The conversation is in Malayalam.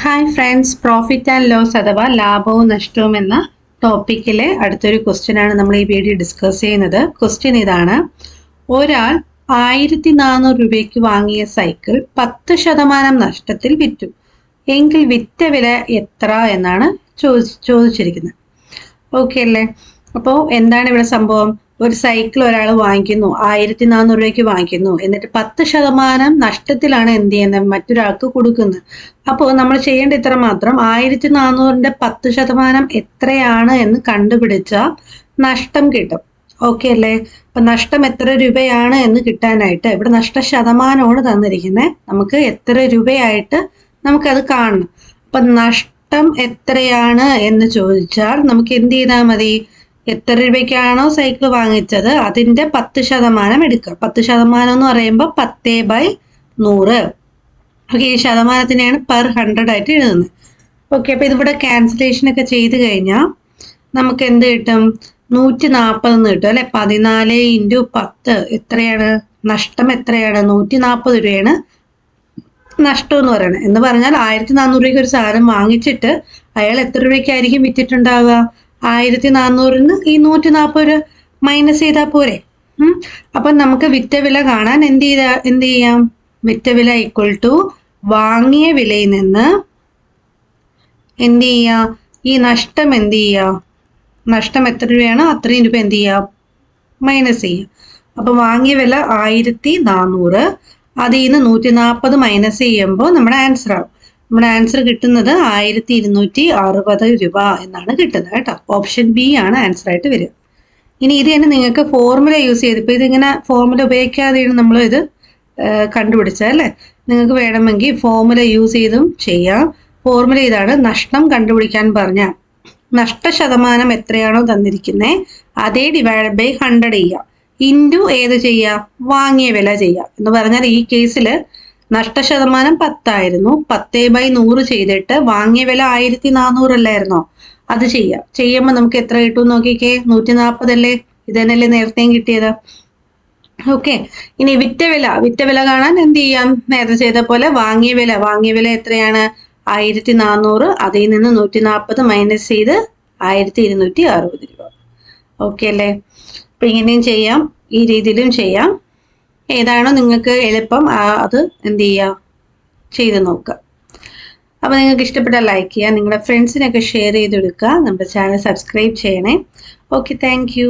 Hi friends, profit and loss അഥവാ ലാഭവും നഷ്ടവും എന്ന ടോപ്പിക്കിലെ അടുത്തൊരു ക്വസ്റ്റ്യൻ ആണ് നമ്മൾ ഈ വീഡിയോ ഡിസ്കസ് ചെയ്യുന്നത്. ക്വസ്റ്റ്യൻ ഇതാണ്: ഒരാൾ 1400 രൂപയ്ക്ക് വാങ്ങിയ സൈക്കിൾ 10% നഷ്ടത്തിൽ വിറ്റു എങ്കിൽ വിറ്റ വില എത്ര എന്നാണ് ചോദിച്ചിരിക്കുന്നത്. ഓക്കെ അല്ലേ? അപ്പോൾ എന്താണ് ഇവിടെ സംഭവം? ഒരു സൈക്കിൾ ഒരാൾ വാങ്ങിക്കുന്നു, 1400 രൂപയ്ക്ക് വാങ്ങിക്കുന്നു, എന്നിട്ട് 10% നഷ്ടത്തിലാണ് എന്ത് ചെയ്യുന്നത്, മറ്റൊരാൾക്ക് കൊടുക്കുന്നത്. അപ്പോൾ നമ്മൾ ചെയ്യേണ്ട ഇത്ര മാത്രം: 1400ന്റെ 10% എത്രയാണ് എന്ന് കണ്ടുപിടിച്ചാൽ നഷ്ടം കിട്ടും. ഓക്കെ അല്ലേ? അപ്പൊ നഷ്ടം എത്ര രൂപയാണ് എന്ന് കിട്ടാനായിട്ട് ഇവിടെ നഷ്ടശതമാനമാണ് തന്നിരിക്കുന്നത്. നമുക്ക് എത്ര രൂപയായിട്ട് നമുക്കത് കാണണം. അപ്പൊ നഷ്ടം എത്രയാണ് എന്ന് ചോദിച്ചാൽ നമുക്ക് എന്ത് ചെയ്താൽ മതി? എത്ര രൂപയ്ക്കാണോ സൈക്കിൾ വാങ്ങിച്ചത് അതിന്റെ 10% എടുക്കുക. 10% എന്ന് പറയുമ്പോൾ 10/100. ഓക്കെ, ഈ ശതമാനത്തിനെയാണ് പെർ 100 ആയിട്ട് എഴുതുന്നത്. ഓക്കെ, അപ്പൊ ഇതിവിടെ ക്യാൻസലേഷൻ ഒക്കെ ചെയ്ത് കഴിഞ്ഞാൽ നമുക്ക് എന്ത് കിട്ടും? 140 എന്ന് കിട്ടും അല്ലെ? 14 × 10 എത്രയാണ്? നഷ്ടം എത്രയാണ്? 140 രൂപയാണ് നഷ്ടം എന്ന് പറയുന്നത്. എന്ന് പറഞ്ഞാൽ 1400 രൂപയ്ക്ക് ഒരു സാധനം വാങ്ങിച്ചിട്ട് അയാൾ എത്ര രൂപയ്ക്കായിരിക്കും വിറ്റിട്ടുണ്ടാവുക? 1400-ന് ഈ 140 മൈനസ് ചെയ്താൽ പോരെ? അപ്പൊ നമുക്ക് വിറ്റ വില കാണാൻ എന്ത് ചെയ്യാം? വിറ്റ വില ഈക്വൽ ടു വാങ്ങിയ വിലയിൽ നിന്ന് എന്ത് ചെയ്യാം? ഈ നഷ്ടം എന്ത് ചെയ്യാം? നഷ്ടം എത്ര രൂപയാണോ അത്രയും രൂപ എന്ത് ചെയ്യാം? മൈനസ് ചെയ്യാം. അപ്പൊ വാങ്ങിയ വില 1400, അതിൽ നിന്ന് 140 മൈനസ് ചെയ്യുമ്പോൾ നമ്മുടെ ആൻസർ ആവും. നമ്മുടെ ആൻസർ കിട്ടുന്നത് 1260 രൂപ എന്നാണ് കിട്ടുന്നത് കേട്ടോ. ഓപ്ഷൻ ബി ആണ് ആൻസർ ആയിട്ട് വരിക. ഇനി ഇത് തന്നെ നിങ്ങൾക്ക് ഫോർമുല യൂസ് ചെയ്ത്, ഇപ്പൊ ഇതിങ്ങനെ ഫോർമുല ഉപയോഗിക്കാതെയാണ് നമ്മൾ ഇത് കണ്ടുപിടിച്ചത് അല്ലേ? നിങ്ങൾക്ക് വേണമെങ്കിൽ ഫോർമുല യൂസ് ചെയ്തും ചെയ്യാം. ഫോർമുല ഇതാണ്: നഷ്ടം കണ്ടുപിടിക്കാൻ പറഞ്ഞാൽ നഷ്ടശതമാനം എത്രയാണോ തന്നിരിക്കുന്നത് അതേ ഡിവൈഡ് ബൈ 100 ചെയ്യുക, ഇൻറ്റു ഏത് ചെയ്യുക? വാങ്ങിയ വില ചെയ്യുക. എന്ന് പറഞ്ഞാൽ ഈ കേസിൽ നഷ്ടശതമാനം 10 ആയിരുന്നു. 10/100 ചെയ്തിട്ട് വാങ്ങിയ വില 1400 അല്ലായിരുന്നോ? അത് ചെയ്യുമ്പോൾ നമുക്ക് എത്ര കിട്ടും നോക്കിക്കേ? 140 അല്ലേ? ഇത് തന്നെയല്ലേ നേരത്തെയും കിട്ടിയത്. ഓക്കെ, ഇനി വിറ്റ വില കാണാൻ എന്ത് ചെയ്യാം? നേരത്തെ ചെയ്ത പോലെ വാങ്ങിയ വില എത്രയാണ്? 1400, അതിൽ നിന്ന് 140 മൈനസ് ചെയ്ത് 1260 രൂപ. ഓക്കെ അല്ലേ? അപ്പൊ ഇങ്ങനെയും ചെയ്യാം, ഈ രീതിയിലും ചെയ്യാം. ഏതാണോ നിങ്ങൾക്ക് എളുപ്പം അത് എന്ത് ചെയ്യുക? ചെയ്ത് നോക്കുക. അപ്പോൾ നിങ്ങൾക്ക് ഇഷ്ടപ്പെട്ടാൽ ലൈക്ക് ചെയ്യുക, നിങ്ങളുടെ ഫ്രണ്ട്സിനൊക്കെ ഷെയർ ചെയ്ത് കൊടുക്കുക. നമ്മുടെ ചാനൽ സബ്സ്ക്രൈബ് ചെയ്യണേ. Okay, thank you.